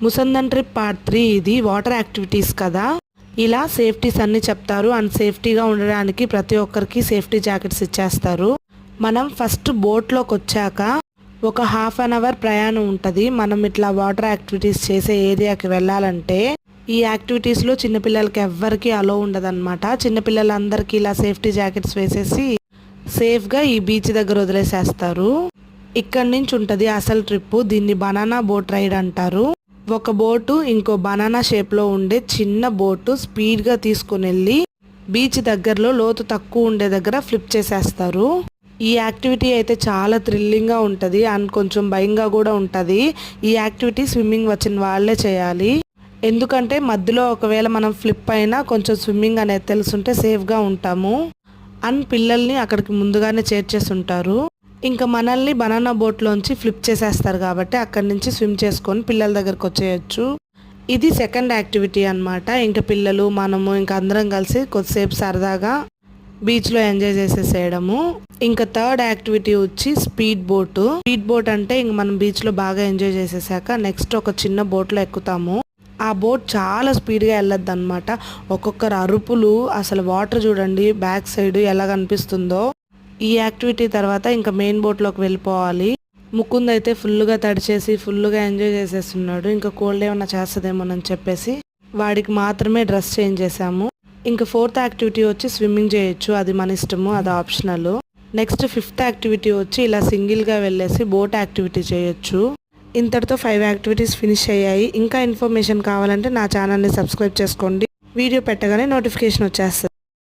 ముసందన్ trip part 3 ఇది water activities కదా. ఇలా సేఫ్టీస్ అన్నీ చెప్తారు అండ్ సేఫ్టీగా ఉండడానికి ప్రతి ఒక్కరికి సేఫ్టీ జాకెట్స్ ఇచ్చేస్తారు. మనం ఫస్ట్ బోట్లోకి వచ్చాక ఒక హాఫ్ అన్ అవర్ ప్రయాణం ఉంటుంది. మనం ఇట్లా వాటర్ యాక్టివిటీస్ చేసే ఏరియాకి వెళ్ళాలంటే ఈ యాక్టివిటీస్లో చిన్నపిల్లలకి ఎవ్వరికి అలో ఉండదన్నమాట. చిన్నపిల్లలందరికీ ఇలా సేఫ్టీ జాకెట్స్ వేసేసి సేఫ్గా ఈ బీచ్ దగ్గర వదిలేసేస్తారు. ఇక్కడి నుంచి ఉంటుంది అసలు ట్రిప్. దీన్ని బనానా బోట్ రైడ్ అంటారు. ఒక బోటు ఇంకో బనానా షేప్లో ఉండే చిన్న బోటు స్పీడ్గా తీసుకుని వెళ్ళి బీచ్ దగ్గరలో లోతు తక్కువ ఉండే దగ్గర ఫ్లిప్ చేసేస్తారు. ఈ యాక్టివిటీ అయితే చాలా థ్రిల్లింగ్గా ఉంటుంది అండ్ కొంచెం భయంగా కూడా ఉంటుంది. ఈ యాక్టివిటీ స్విమ్మింగ్ వచ్చిన వాళ్ళే చేయాలి. ఎందుకంటే మధ్యలో ఒకవేళ మనం ఫ్లిప్ అయినా కొంచెం స్విమ్మింగ్ అనేది తెలుసుంటే సేఫ్గా ఉంటాము. అండ్ పిల్లల్ని అక్కడికి ముందుగానే చేర్చేసి ఉంటారు. ఇంకా మనల్ని బనానా బోట్లోంచి ఫ్లిప్ చేసేస్తారు కాబట్టి అక్కడి నుంచి స్విమ్ చేసుకొని పిల్లల దగ్గరకు వచ్చేయచ్చు. ఇది సెకండ్ యాక్టివిటీ అనమాట. ఇంకా పిల్లలు మనము ఇంకా అందరం కలిసి కొద్దిసేపు సరదాగా బీచ్లో ఎంజాయ్ చేసేసేయడము. ఇంకా థర్డ్ యాక్టివిటీ వచ్చి స్పీడ్ బోట్. స్పీడ్ బోట్ అంటే ఇంక మనం బీచ్లో బాగా ఎంజాయ్ చేసేసాక నెక్స్ట్ ఒక చిన్న బోట్లో ఎక్కుతాము. ఆ బోట్ చాలా స్పీడ్గా వెళ్ళొద్దు అనమాట. ఒక్కొక్కరు అరుపులు, అసలు వాటర్ చూడండి బ్యాక్ సైడ్ ఎలా కనిపిస్తుందో. ఈ యాక్టివిటీ తర్వాత ఇంకా మెయిన్ బోట్లోకి వెళ్ళిపోవాలి. ముకుంద్ అయితే ఫుల్గా తడిచేసి ఫుల్గా ఎంజాయ్ చేసేస్తున్నాడు. ఇంకా కోల్డ్ ఏమన్నా చేస్తుందేమోనని చెప్పేసి వాడికి మాత్రమే డ్రెస్ చేంజ్ చేసాము. ఇంకా ఫోర్త్ యాక్టివిటీ వచ్చి స్విమ్మింగ్ చేయొచ్చు, అది మన ఇష్టము, అది ఆప్షనల్. నెక్స్ట్ ఫిఫ్త్ యాక్టివిటీ వచ్చి ఇలా సింగిల్గా వెళ్ళేసి బోట్ యాక్టివిటీ చేయొచ్చు. ఇంతటితో 5 యాక్టివిటీస్ ఫినిష్ అయ్యాయి. ఇంకా ఇన్ఫర్మేషన్ కావాలంటే నా ఛానల్ని సబ్స్క్రైబ్ చేసుకోండి. వీడియో పెట్టగానే నోటిఫికేషన్ వచ్చేస్తుంది.